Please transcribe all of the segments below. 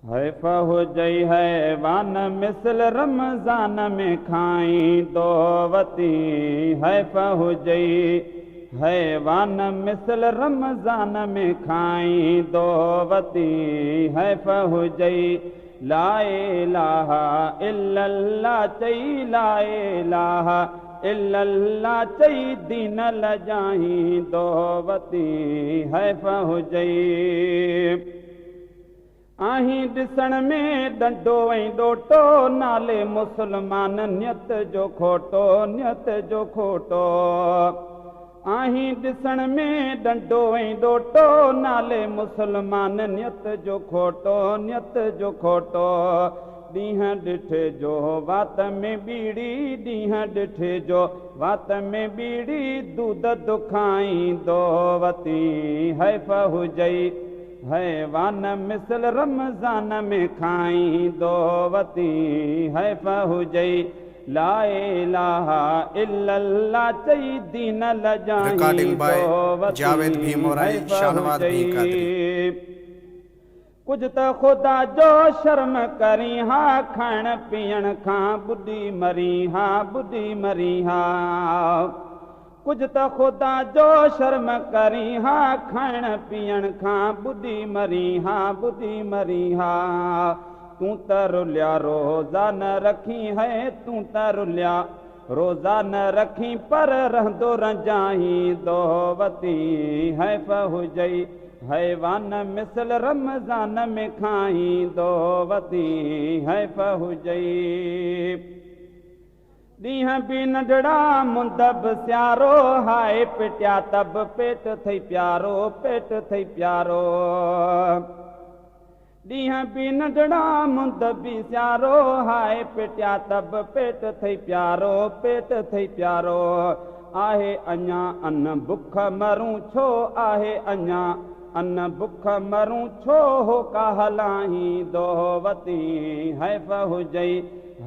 है फहुजई हैवान मिसल रमजान में खाई दोवती। है फहुजई हैवान मिसल रमजान में खाई दोवती। है फहुजई ला इलाहा इल्लल्लाह चई ला इलाहा इल्लल्लाह चई दीन लजाई दोवती। है फहुजई आहीं ॾिसण में डंडो ऐं ॾोटो नाले मुस्लमान नियत जो खोटो नियत जो खोटो। आहीं ॾिसण में डंडो ऐं ॾोटो नाले मुस्लमान नियत जो खोटो नियत जो खोटो। ॾींहं ॾिठे जो वात में बीड़ी ॾींहं ॾिठे जो वात में बीड़ी दूध दुखाईंदो वती। है फहुजई हैवान मिसल रमजान में खाई दोवती। है फहुजई ला इलाहा इल्लल्लाह चई दीन लजाई दोवती। है फहुजई कुछ तो खुदा जो शर्म करी हा खाइण पीअण खां बुढ़ी मरी हा बुढ़ी मरी हा। कुछ तो खुदा जो शर्म करी हा खाइण पीअण खां बुढ़ी मरी हा बुढ़ी मरी हा। तू त रुलिया रोज़ा न रखी है तू त रुलिया रोज़ा न रखी पर रहंदो रजाई दोवती। है फहुजई हैवान मिसल रमजान में खाई दोवती। है फहुजई ॾींहं बि नंढड़ा मुंदब सियारो हाय पिटिया तब पेट थई प्यारो पेट थई प्यारो। ॾींहं बि नंढड़ा मुंदब सियारो हाय पिटिया तब पेट थई प्यारो पेट थई प्यारो। आहे अञा अन बुख मरूं छो आहे अञा अन बुख मरूं छो हो का हलाई दोवती। है फहुजई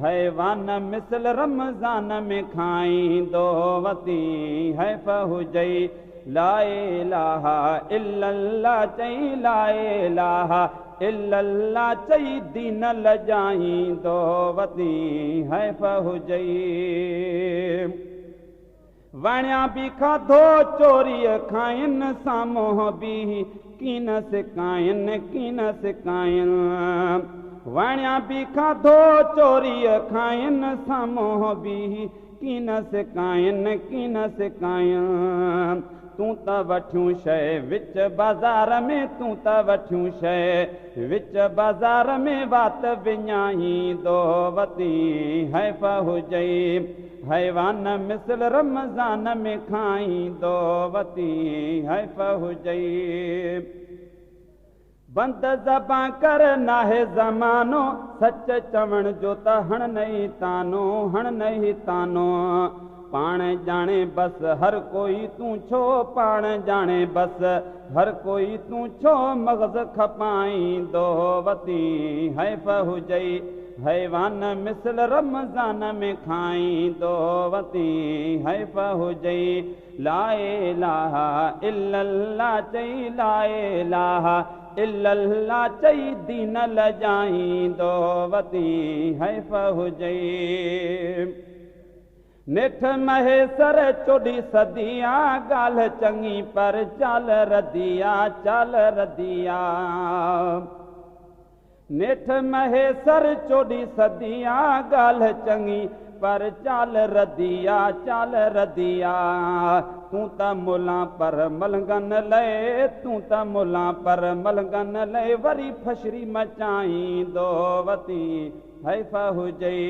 हैवान मिसल रमजान में खाई दोवती। है फहुजई ला इलाहा इल्लल्लाह चई ला इलाहा इल्लल्लाह चई दीन लजाई दोवती। है फहुजई वणिया बि खाधो चोरीअ खाइन साम्हूं बि कीन सिकाइन कीन सिकाइन। वणिया बि खाधो चोरीअ खाइन साम्हूं बि कीन सिकाइन कीन सिकाइन। तूं त वठियूं शइ विच बाज़ार में तूं त वठियूं शइ विच बाज़ार में वात विञाई दोवती। है फहुजई हैवान मिसल रमजान में खाई दोवती। है फहुजई बंद ज़बां कर नाहे ज़मानो सच चवण जो त हण नहीं तानो हण नहीं तानो। पाण जाने बस हर कोई तू छो पाण जाने बस हर कोई तू छो मग़ज़ खपाई दोवती। है फहुजई हैवान मिसल रमजान में खाई दोवती। है फहुजई ला इलाहा इल्लल्लाह चई ला इलाहा इल्लल्लाह चई दीन लजाई दोवती। है फहुजई नेठ महेसर चोॾी सदिया ॻाल्हि चङी पर चाल रदिया चाल रदिया। नेठ महेसर चोॾी सदिया ॻाल्हि चङी पर चाल रदिया चाल रदिया। तूं त मुला पर मलंगन लए तूं त मुला पर मलंगन लए वरी फशरी मचाई दोवती। है फहुजई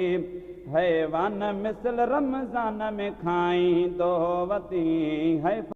हैवान मिसल रमजान में खाई दोवती। है